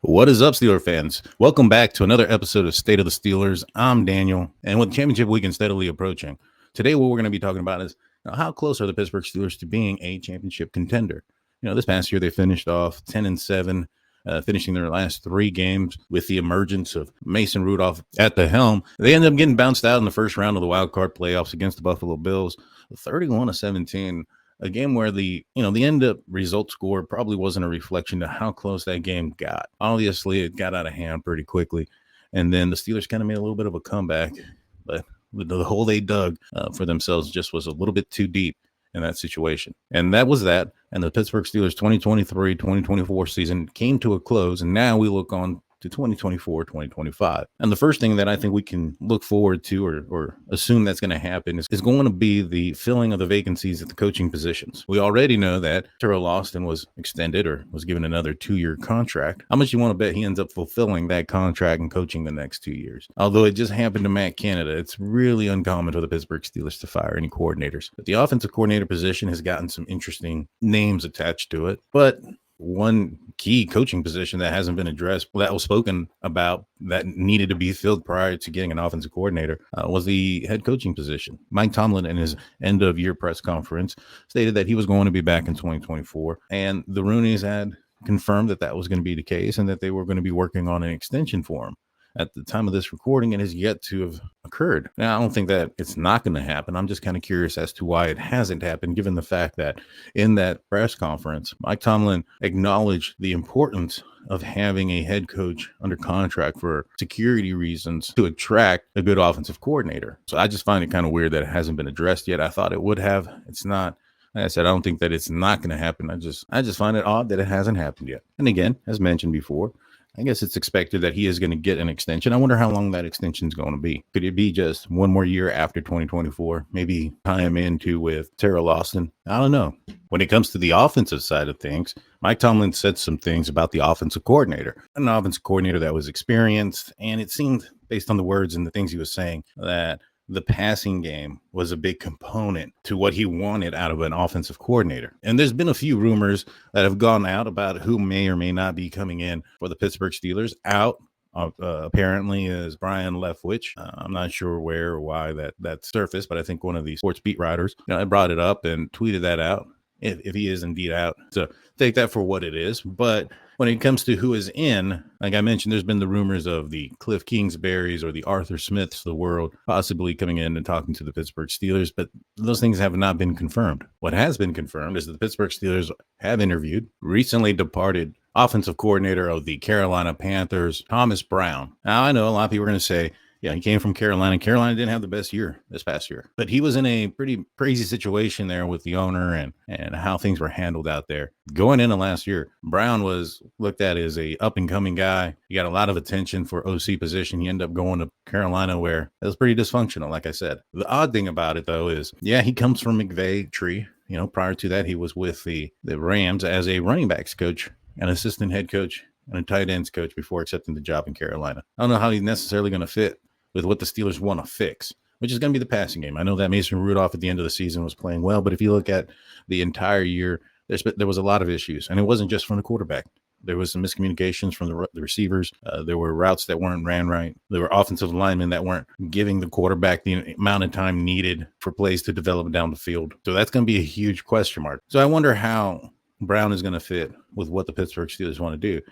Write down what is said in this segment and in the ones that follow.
What is up, Steeler fans? Welcome back to another episode of State of the Steelers. I'm Daniel, and with championship weekend steadily approaching, today what we're going to be talking about is how close are the Pittsburgh Steelers to being a championship contender? This past year they finished off 10-7, finishing their last three games with the emergence of Mason Rudolph at the helm. They ended up getting bounced out in the first round of the wild card playoffs against the Buffalo Bills, 31-17. A game where the end up result score probably wasn't a reflection of how close that game got. Obviously, it got out of hand pretty quickly, and then the Steelers kind of made a little bit of a comeback, but the hole they dug for themselves just was a little bit too deep in that situation. And that was that, and the Pittsburgh Steelers 2023-2024 season came to a close, and now we look on to 2024-2025. And the first thing that I think we can look forward to or assume that's going to happen is going to be the filling of the vacancies at the coaching positions. We already know that Terrell Austin was extended or was given another 2-year contract. How much you want to bet he ends up fulfilling that contract and coaching the next 2 years? Although it just happened to Matt Canada, it's really uncommon for the Pittsburgh Steelers to fire any coordinators. But the offensive coordinator position has gotten some interesting names attached to it. But one key coaching position that hasn't been addressed, that was spoken about, that needed to be filled prior to getting an offensive coordinator, was the head coaching position. Mike Tomlin, in his end-of-year press conference, stated that he was going to be back in 2024, and the Rooneys had confirmed that that was going to be the case and that they were going to be working on an extension for him. At the time of this recording, it has yet to have occurred. Now, I don't think that it's not going to happen. I'm just kind of curious as to why it hasn't happened, given the fact that in that press conference, Mike Tomlin acknowledged the importance of having a head coach under contract for security reasons to attract a good offensive coordinator. So I just find it kind of weird that it hasn't been addressed yet. I thought it would have. It's not. Like I said, I don't think that it's not going to happen. I just find it odd that it hasn't happened yet. And again, as mentioned before, I guess it's expected that he is going to get an extension. I wonder how long that extension is going to be. Could it be just one more year after 2024? Maybe tie him into with Terrell Austin? I don't know. When it comes to the offensive side of things, Mike Tomlin said some things about the offensive coordinator. An offensive coordinator that was experienced, and it seemed, based on the words and the things he was saying, that the passing game was a big component to what he wanted out of an offensive coordinator. And there's been a few rumors that have gone out about who may or may not be coming in for the Pittsburgh Steelers. Out apparently is Brian Leftwich. I'm not sure where or why that surfaced, but I think one of the sports beat writers brought it up and tweeted that out, if he is indeed out. So take that for what it is. But when it comes to who is in, like I mentioned, there's been the rumors of the Cliff Kingsburys or the Arthur Smiths of the world possibly coming in and talking to the Pittsburgh Steelers, but those things have not been confirmed. What has been confirmed is that the Pittsburgh Steelers have interviewed recently departed offensive coordinator of the Carolina Panthers, Thomas Brown. Now, I know a lot of people are going to say, yeah, he came from Carolina. Carolina didn't have the best year this past year, but he was in a pretty crazy situation there with the owner and how things were handled out there. Going into last year, Brown was looked at as a up-and-coming guy. He got a lot of attention for OC position. He ended up going to Carolina, where it was pretty dysfunctional, like I said. The odd thing about it, though, is, yeah, he comes from McVay tree. Prior to that, he was with the Rams as a running backs coach, an assistant head coach, and a tight ends coach before accepting the job in Carolina. I don't know how he's necessarily going to fit with what the Steelers want to fix, which is going to be the passing game. I know that Mason Rudolph at the end of the season was playing well, but if you look at the entire year, there was a lot of issues, and it wasn't just from the quarterback. There was some miscommunications from the receivers. There were routes that weren't ran right. There were offensive linemen that weren't giving the quarterback the amount of time needed for plays to develop down the field. So that's going to be a huge question mark. So I wonder how Brown is going to fit with what the Pittsburgh Steelers want to do.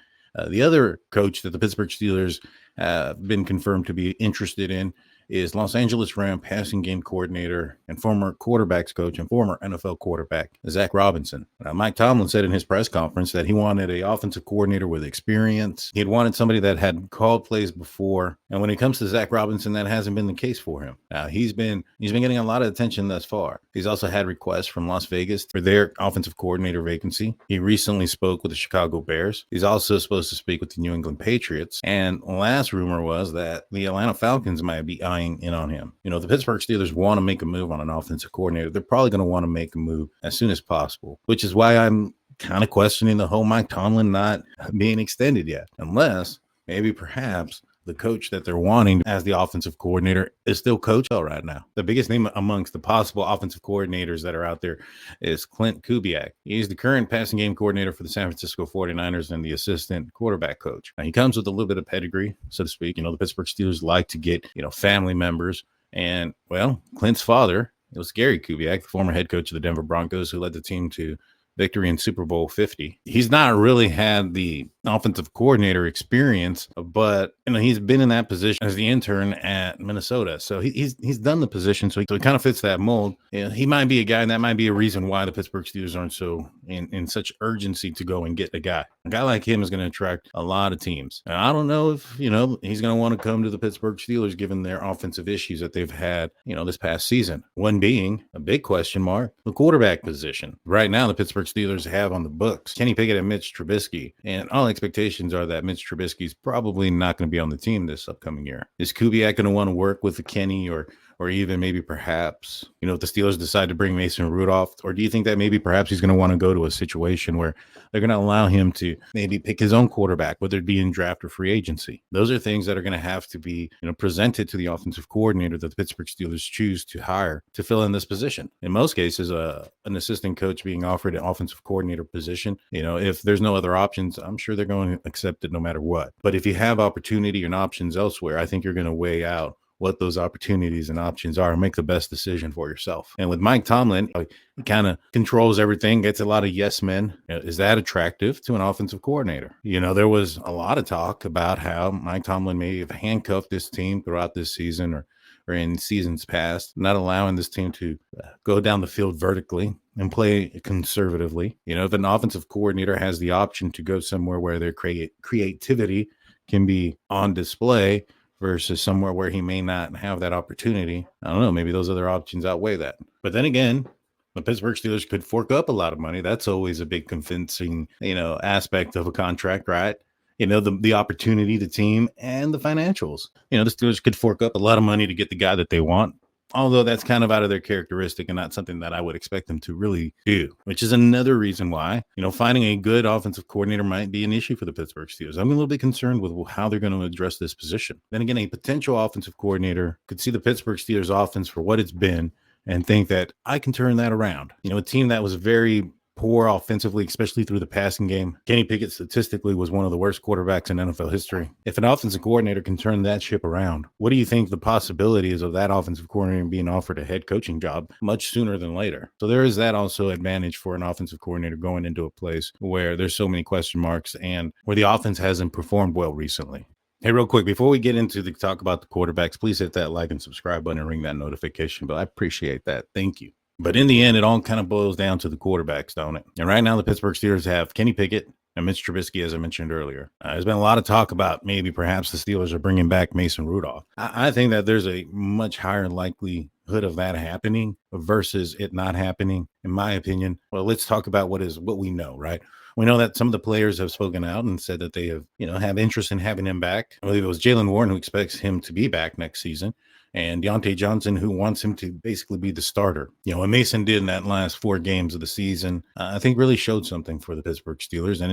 The other coach that the Pittsburgh Steelers have been confirmed to be interested in is Los Angeles Ram passing game coordinator and former quarterbacks coach and former NFL quarterback, Zach Robinson. Mike Tomlin said in his press conference that he wanted an offensive coordinator with experience. He had wanted somebody that had called plays before. And when it comes to Zach Robinson, that hasn't been the case for him. He's been getting a lot of attention thus far. He's also had requests from Las Vegas for their offensive coordinator vacancy. He recently spoke with the Chicago Bears. He's also supposed to speak with the New England Patriots. And last rumor was that the Atlanta Falcons might be eyeing in on him. The Pittsburgh Steelers want to make a move on an offensive coordinator. They're probably going to want to make a move as soon as possible, which is why I'm kind of questioning the whole Mike Tomlin not being extended yet, unless maybe perhaps the coach that they're wanting as the offensive coordinator is still Coach L right now. The biggest name amongst the possible offensive coordinators that are out there is Clint Kubiak. He's the current passing game coordinator for the San Francisco 49ers and the assistant quarterback coach. Now, he comes with a little bit of pedigree, so to speak. The Pittsburgh Steelers like to get, family members. And, well, Clint's father, it was Gary Kubiak, the former head coach of the Denver Broncos, who led the team to victory in Super Bowl 50. He's not really had the offensive coordinator experience, but he's been in that position as the intern at Minnesota. So he's done the position, so he kind of fits that mold. He might be a guy, and that might be a reason why the Pittsburgh Steelers aren't so in such urgency to go and get a guy. A guy like him is going to attract a lot of teams. And I don't know if, he's going to want to come to the Pittsburgh Steelers given their offensive issues that they've had, this past season. One being a big question mark, the quarterback position. Right now, the Pittsburgh Steelers have on the books Kenny Pickett and Mitch Trubisky, and all expectations are that Mitch Trubisky's probably not going to be on the team this upcoming year. Is Kubiak going to want to work with the Kenny or even maybe perhaps, if the Steelers decide to bring Mason Rudolph, or do you think that maybe perhaps he's going to want to go to a situation where they're going to allow him to maybe pick his own quarterback, whether it be in draft or free agency? Those are things that are going to have to be, presented to the offensive coordinator that the Pittsburgh Steelers choose to hire to fill in this position. In most cases, an assistant coach being offered an offensive coordinator position, if there's no other options, I'm sure they're going to accept it no matter what. But if you have opportunity and options elsewhere, I think you're going to weigh out what those opportunities and options are and make the best decision for yourself. And with Mike Tomlin, he kind of controls everything, gets a lot of yes men. Is that attractive to an offensive coordinator? There was a lot of talk about how Mike Tomlin may have handcuffed this team throughout this season or in seasons past, not allowing this team to go down the field vertically and play conservatively. If an offensive coordinator has the option to go somewhere where their creativity can be on display versus somewhere where he may not have that opportunity, I don't know, maybe those other options outweigh that. But then again, the Pittsburgh Steelers could fork up a lot of money. That's always a big convincing, aspect of a contract, right? The opportunity, the team, and the financials. The Steelers could fork up a lot of money to get the guy that they want. Although that's kind of out of their characteristic and not something that I would expect them to really do, which is another reason why, finding a good offensive coordinator might be an issue for the Pittsburgh Steelers. I'm a little bit concerned with how they're going to address this position. Then again, a potential offensive coordinator could see the Pittsburgh Steelers offense for what it's been and think that I can turn that around. A team that was very poor offensively, especially through the passing game. Kenny Pickett statistically was one of the worst quarterbacks in NFL history. If an offensive coordinator can turn that ship around, what do you think the possibility is of that offensive coordinator being offered a head coaching job much sooner than later? So there is that also advantage for an offensive coordinator going into a place where there's so many question marks and where the offense hasn't performed well recently. Hey, real quick, before we get into the talk about the quarterbacks, please hit that like and subscribe button and ring that notification bell. I appreciate that. Thank you. But in the end, it all kind of boils down to the quarterbacks, don't it? And right now, the Pittsburgh Steelers have Kenny Pickett and Mitch Trubisky, as I mentioned earlier. There's been a lot of talk about maybe perhaps the Steelers are bringing back Mason Rudolph. I think that there's a much higher likelihood of that happening versus it not happening, in my opinion. Well, let's talk about what we know, right? We know that some of the players have spoken out and said that they have interest in having him back. I believe it was Jalen Warren who expects him to be back next season, and Deontay Johnson, who wants him to basically be the starter. What Mason did in that last 4 games of the season, I think really showed something for the Pittsburgh Steelers. And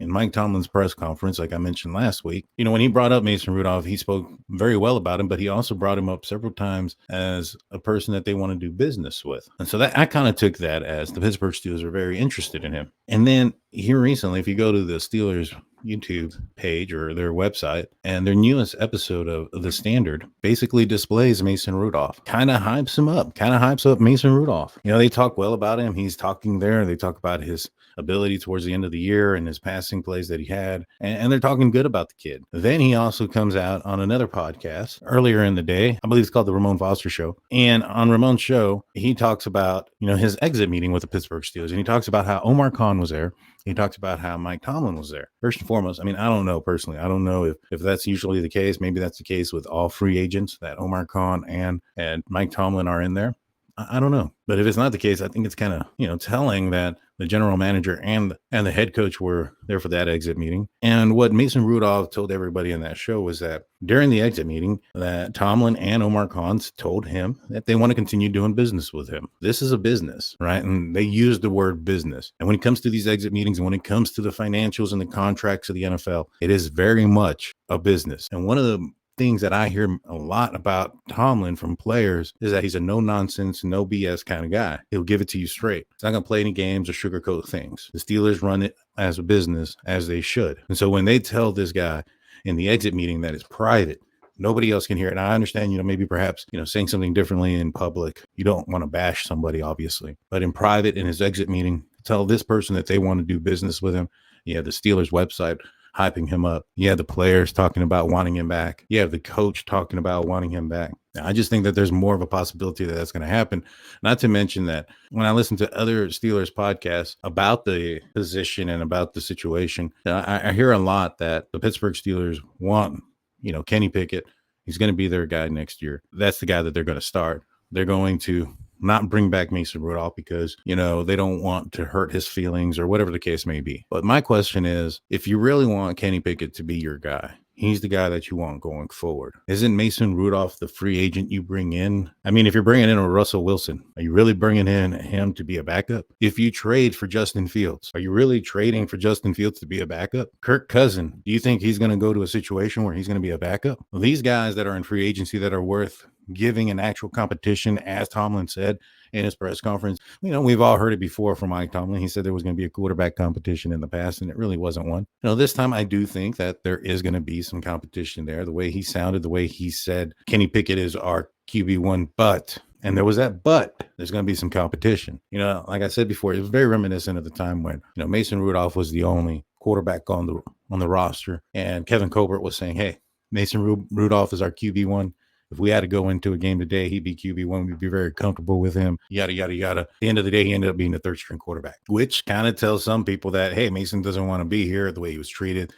in Mike Tomlin's press conference, like I mentioned last week, when he brought up Mason Rudolph, he spoke very well about him, but he also brought him up several times as a person that they want to do business with. And so that I kind of took that as the Pittsburgh Steelers are very interested in him. And then here recently, if you go to the Steelers YouTube page or their website, and their newest episode of The Standard basically displays Mason Rudolph, kind of hypes up Mason Rudolph. They talk well about him. He's talking there. They talk about his ability towards the end of the year and his passing plays that he had. And they're talking good about the kid. Then he also comes out on another podcast earlier in the day. I believe it's called the Ramon Foster Show. And on Ramon's show, he talks about, his exit meeting with the Pittsburgh Steelers. And he talks about how Omar Khan was there. He talks about how Mike Tomlin was there. First and foremost, I don't know personally. I don't know if that's usually the case. Maybe that's the case with all free agents, that Omar Khan and Mike Tomlin are in there. I don't know. But if it's not the case, I think it's kind of, telling that the general manager and the head coach were there for that exit meeting. And what Mason Rudolph told everybody in that show was that during the exit meeting, that Tomlin and Omar Khan told him that they want to continue doing business with him. This is a business, right? And they use the word business. And when it comes to these exit meetings and when it comes to the financials and the contracts of the NFL, it is very much a business. And one of the things that I hear a lot about Tomlin from players is that he's a no nonsense, no BS kind of guy. He'll give it to you straight. He's not going to play any games or sugarcoat things. The Steelers run it as a business, as they should. And so when they tell this guy in the exit meeting that it's private, nobody else can hear it. And I understand, maybe perhaps, saying something differently in public. You don't want to bash somebody, obviously. But in private, in his exit meeting, tell this person that they want to do business with him. Yeah, the Steelers website hyping him up. Yeah, the players talking about wanting him back. Yeah, the coach talking about wanting him back. I just think that there's more of a possibility that that's going to happen. Not to mention that when I listen to other Steelers podcasts about the position and about the situation, I hear a lot that the Pittsburgh Steelers want, Kenny Pickett. He's going to be their guy next year. That's the guy that they're going to start. They're going to not bring back Mason Rudolph because, they don't want to hurt his feelings or whatever the case may be. But my question is, if you really want Kenny Pickett to be your guy, he's the guy that you want going forward. Isn't Mason Rudolph the free agent you bring in? I mean, if you're bringing in a Russell Wilson, are you really bringing in him to be a backup? If you trade for Justin Fields, are you really trading for Justin Fields to be a backup? Kirk Cousins, do you think he's going to go to a situation where he's going to be a backup? Well, these guys that are in free agency that are worth giving an actual competition, as Tomlin said in his press conference. We've all heard it before from Mike Tomlin. He said there was going to be a quarterback competition in the past, and it really wasn't one. This time I do think that there is going to be some competition there. The way he sounded, the way he said, Kenny Pickett is our QB1, and there was that but. There's going to be some competition. Like I said before, it was very reminiscent of the time when, Mason Rudolph was the only quarterback on the roster, and Kevin Colbert was saying, hey, Mason Rudolph is our QB1. If we had to go into a game today, he'd be QB1. We'd be very comfortable with him, yada, yada, yada. At the end of the day, he ended up being the third string quarterback, which kind of tells some people that, hey, Mason doesn't want to be here the way he was treated.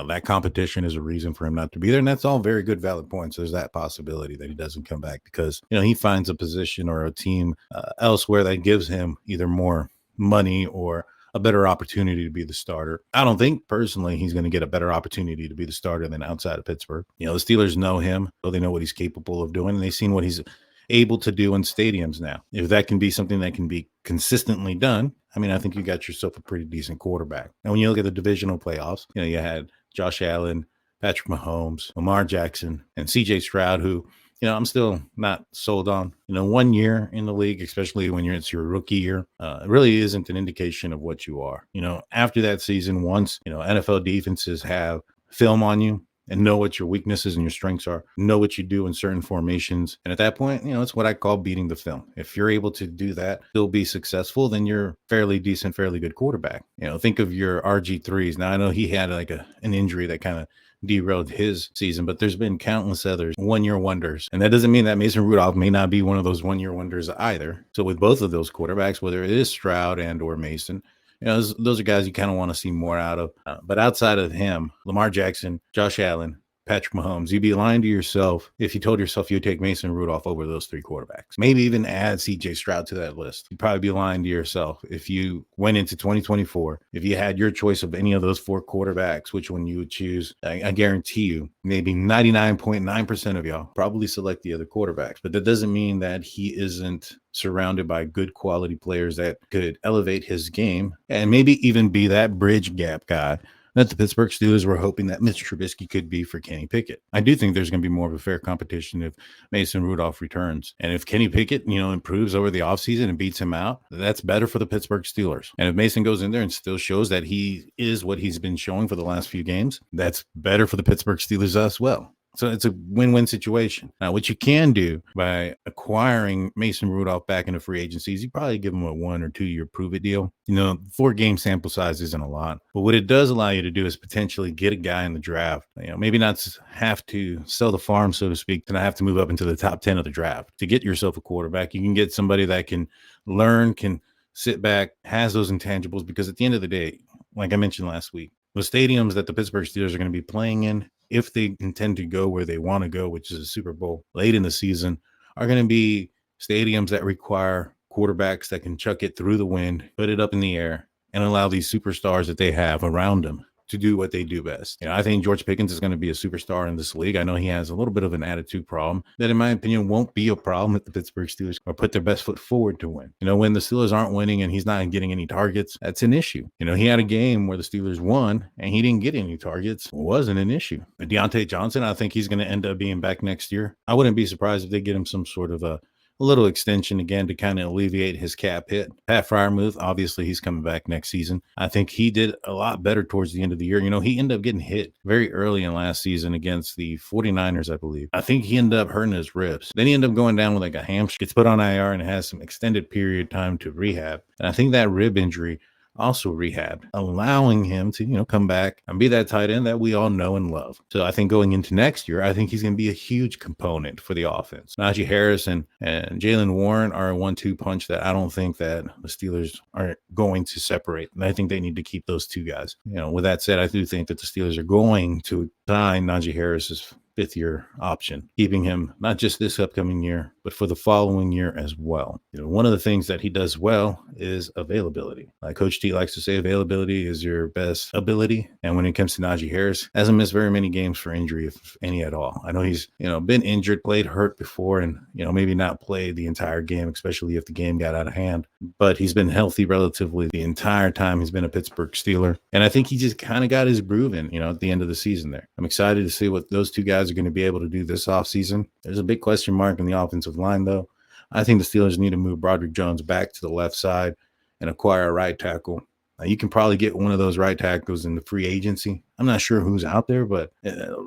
That competition is a reason for him not to be there. And that's all very good, valid points. There's that possibility that he doesn't come back because, he finds a position or a team elsewhere that gives him either more money or a better opportunity to be the starter. I don't think personally he's going to get a better opportunity to be the starter than outside of Pittsburgh. The Steelers know him, so they know what he's capable of doing, and they've seen what he's able to do in stadiums now. If that can be something that can be consistently done, I think you got yourself a pretty decent quarterback. And when you look at the divisional playoffs, you had Josh Allen, Patrick Mahomes, Lamar Jackson, and CJ Stroud, who I'm still not sold on. 1 year in the league, especially when it's your rookie year, it really isn't an indication of what you are. After that season, once, NFL defenses have film on you and know what your weaknesses and your strengths are, know what you do in certain formations. And at that point, it's what I call beating the film. If you're able to do that, still be successful, then you're fairly decent, fairly good quarterback. Think of your RG3s. Now, I know he had like an injury that kind of derailed his season, but there's been countless others 1 year wonders. And that doesn't mean that Mason Rudolph may not be one of those 1 year wonders either. So with both of those quarterbacks, whether it is Stroud and or Mason, those are guys you kind of want to see more out of. But outside of him, Lamar Jackson, Josh Allen, Patrick Mahomes, you'd be lying to yourself if you told yourself you'd take Mason Rudolph over those three quarterbacks. Maybe even add CJ Stroud to that list. You'd probably be lying to yourself if you went into 2024. If you had your choice of any of those four quarterbacks, which one you would choose, I guarantee you, maybe 99.9% of y'all probably select the other quarterbacks. But that doesn't mean that he isn't surrounded by good quality players that could elevate his game and maybe even be that bridge gap guy that the Pittsburgh Steelers were hoping that Mr. Trubisky could be for Kenny Pickett. I do think there's going to be more of a fair competition if Mason Rudolph returns. And if Kenny Pickett, improves over the offseason and beats him out, that's better for the Pittsburgh Steelers. And if Mason goes in there and still shows that he is what he's been showing for the last few games, that's better for the Pittsburgh Steelers as well. So it's a win-win situation. Now, what you can do by acquiring Mason Rudolph back into free agencies, you probably give him a 1 or 2 year prove-it deal. 4-game sample size isn't a lot. But what it does allow you to do is potentially get a guy in the draft. Maybe not have to sell the farm, so to speak, to not have to move up into the top 10 of the draft. To get yourself a quarterback, you can get somebody that can learn, can sit back, has those intangibles. Because at the end of the day, like I mentioned last week, the stadiums that the Pittsburgh Steelers are going to be playing in, if they intend to go where they want to go, which is a Super Bowl late in the season, are going to be stadiums that require quarterbacks that can chuck it through the wind, put it up in the air, and allow these superstars that they have around them to do what they do best. I think George Pickens is going to be a superstar in this league. I know he has a little bit of an attitude problem that, in my opinion, won't be a problem if the Pittsburgh Steelers or put their best foot forward to win. When the Steelers aren't winning and he's not getting any targets, that's an issue. He had a game where the Steelers won and he didn't get any targets. It wasn't an issue. But Deontay Johnson, I think he's going to end up being back next year. I wouldn't be surprised if they get him some sort of a little extension again to kind of alleviate his cap hit. Pat Freiermuth, obviously he's coming back next season. I think he did a lot better towards the end of the year. He ended up getting hit very early in last season against the 49ers, I believe. I think he ended up hurting his ribs. Then he ended up going down with like a hamstring, gets put on IR and has some extended period time to rehab. And I think that rib injury also rehabbed, allowing him to, come back and be that tight end that we all know and love. So I think going into next year, I think he's going to be a huge component for the offense. Najee Harris and Jaylen Warren are a 1-2 punch that I don't think that the Steelers are going to separate. And I think they need to keep those two guys. With that said, I do think that the Steelers are going to sign Najee Harris's fifth-year option, keeping him not just this upcoming year, but for the following year as well. One of the things that he does well is availability. Like Coach T likes to say, availability is your best ability. And when it comes to Najee Harris, hasn't missed very many games for injury, if any at all. I know he's, been injured, played hurt before, and, maybe not played the entire game, especially if the game got out of hand. But he's been healthy relatively the entire time he's been a Pittsburgh Steeler. And I think he just kind of got his groove in, at the end of the season there. I'm excited to see what those two guys are going to be able to do this offseason. There's a big question mark in the offensive line, though. I think the Steelers need to move Broderick Jones back to the left side and acquire a right tackle. Now, you can probably get one of those right tackles in the free agency. I'm not sure who's out there, but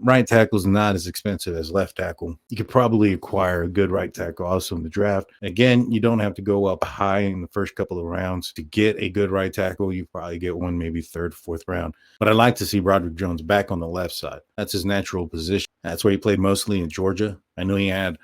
right tackle is not as expensive as left tackle. You could probably acquire a good right tackle also in the draft. Again, you don't have to go up high in the first couple of rounds to get a good right tackle. You probably get one maybe third, fourth round. But I'd like to see Broderick Jones back on the left side. That's his natural position. That's where he played mostly in Georgia. I know he had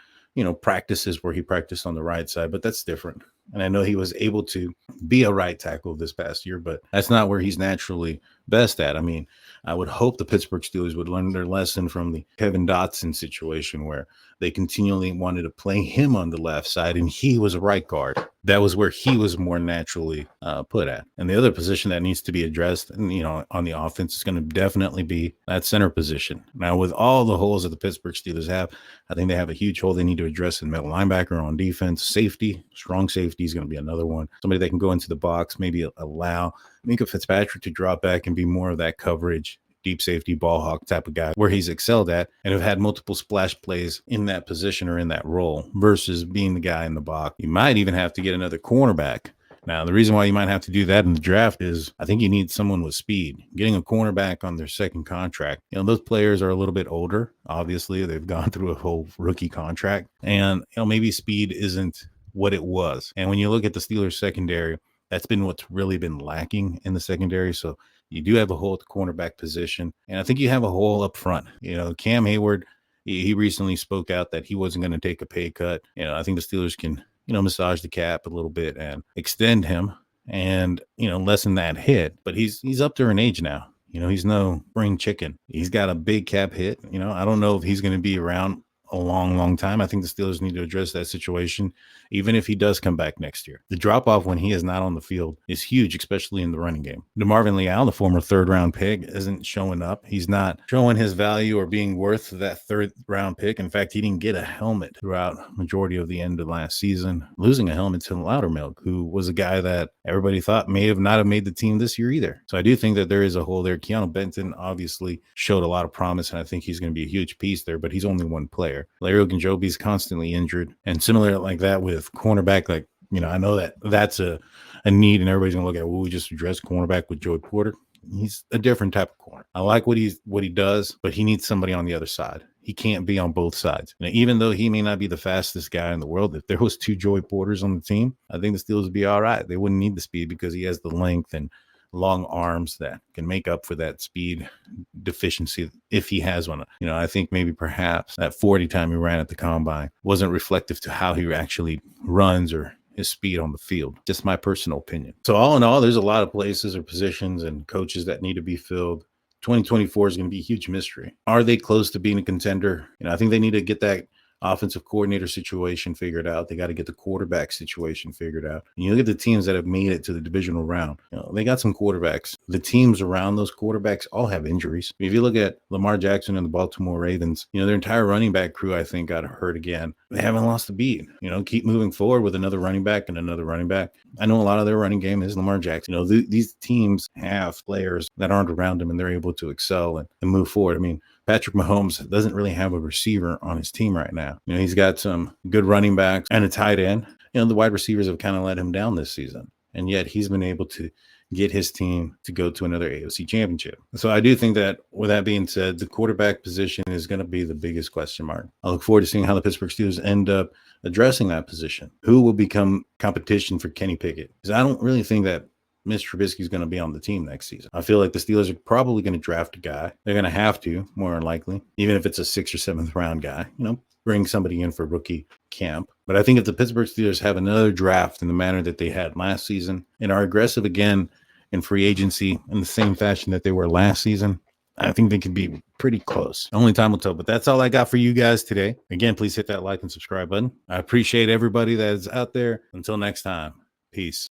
practices where he practiced on the right side, but that's different. And I know he was able to be a right tackle this past year, but that's not where he's naturally best at. I mean, I would hope the Pittsburgh Steelers would learn their lesson from the Kevin Dotson situation where they continually wanted to play him on the left side and he was a right guard. That was where he was more naturally put at. And the other position that needs to be addressed, on the offense is going to definitely be that center position. Now, with all the holes that the Pittsburgh Steelers have, I think they have a huge hole they need to address in middle linebacker on defense. Safety, strong safety is going to be another one. Somebody that can go into the box, maybe allow Minkah Fitzpatrick to drop back and be more of that coverage, deep safety, ball hawk type of guy where he's excelled at and have had multiple splash plays in that position or in that role versus being the guy in the box. You might even have to get another cornerback. Now, the reason why you might have to do that in the draft is I think you need someone with speed. Getting a cornerback on their second contract, those players are a little bit older. Obviously, they've gone through a whole rookie contract and, maybe speed isn't what it was. And when you look at the Steelers secondary, that's been what's really been lacking in the secondary. So you do have a hole at the cornerback position. And I think you have a hole up front. Cam Hayward, he recently spoke out that he wasn't going to take a pay cut. I think the Steelers can, massage the cap a little bit and extend him and, lessen that hit. But he's up there in age now. He's no spring chicken. He's got a big cap hit. I don't know if he's going to be around a long time. I think the Steelers need to address that situation, even if he does come back next year. The drop-off when he is not on the field is huge, especially in the running game. DeMarvin Leal, the former third-round pick, isn't showing up. He's not showing his value or being worth that third-round pick. In fact, he didn't get a helmet throughout majority of the end of last season, losing a helmet to Loudermilk, who was a guy that everybody thought may have not have made the team this year either. So I do think that there is a hole there. Keanu Benton obviously showed a lot of promise, and I think he's going to be a huge piece there, but he's only one player. Larry Ogunjobi is constantly injured, and similar like that with cornerback. Like, I know that that's a need, and everybody's gonna look at, well, we just address cornerback with Joey Porter. He's a different type of corner. I like what he does, but he needs somebody on the other side. He can't be on both sides. Even though he may not be the fastest guy in the world, if there was two Joey Porters on the team, I think the Steelers would be all right. They wouldn't need the speed because he has the length and long arms that can make up for that speed deficiency if he has one. I think maybe perhaps that 40 time he ran at the combine wasn't reflective to how he actually runs or his speed on the field. Just my personal opinion. So all in all, there's a lot of places or positions and coaches that need to be filled. 2024 is going to be a huge mystery. Are they close to being a contender? I think they need to get that offensive coordinator situation figured out. They got to get the quarterback situation figured out. And you look at the teams that have made it to the divisional round. They got some quarterbacks. The teams around those quarterbacks all have injuries. If you look at Lamar Jackson and the Baltimore Ravens, their entire running back crew, I think, got hurt again. They haven't lost a beat. Keep moving forward with another running back and another running back. I know a lot of their running game is Lamar Jackson. These teams have players that aren't around them, and they're able to excel and move forward. I mean, Patrick Mahomes doesn't really have a receiver on his team right now. He's got some good running backs and a tight end. The wide receivers have kind of let him down this season, and yet he's been able to get his team to go to another AFC championship. So I do think that, with that being said, the quarterback position is going to be the biggest question mark. I look forward to seeing how the Pittsburgh Steelers end up addressing that position. Who will become competition for Kenny Pickett? Because I don't really think that Mitch Trubisky is going to be on the team next season. I feel like the Steelers are probably going to draft a guy. They're going to have to, more than likely, even if it's a 6th or 7th round guy, bring somebody in for rookie camp. But I think if the Pittsburgh Steelers have another draft in the manner that they had last season and are aggressive again in free agency in the same fashion that they were last season, I think they could be pretty close. Only time will tell, but that's all I got for you guys today. Again, please hit that like and subscribe button. I appreciate everybody that is out there. Until next time, peace.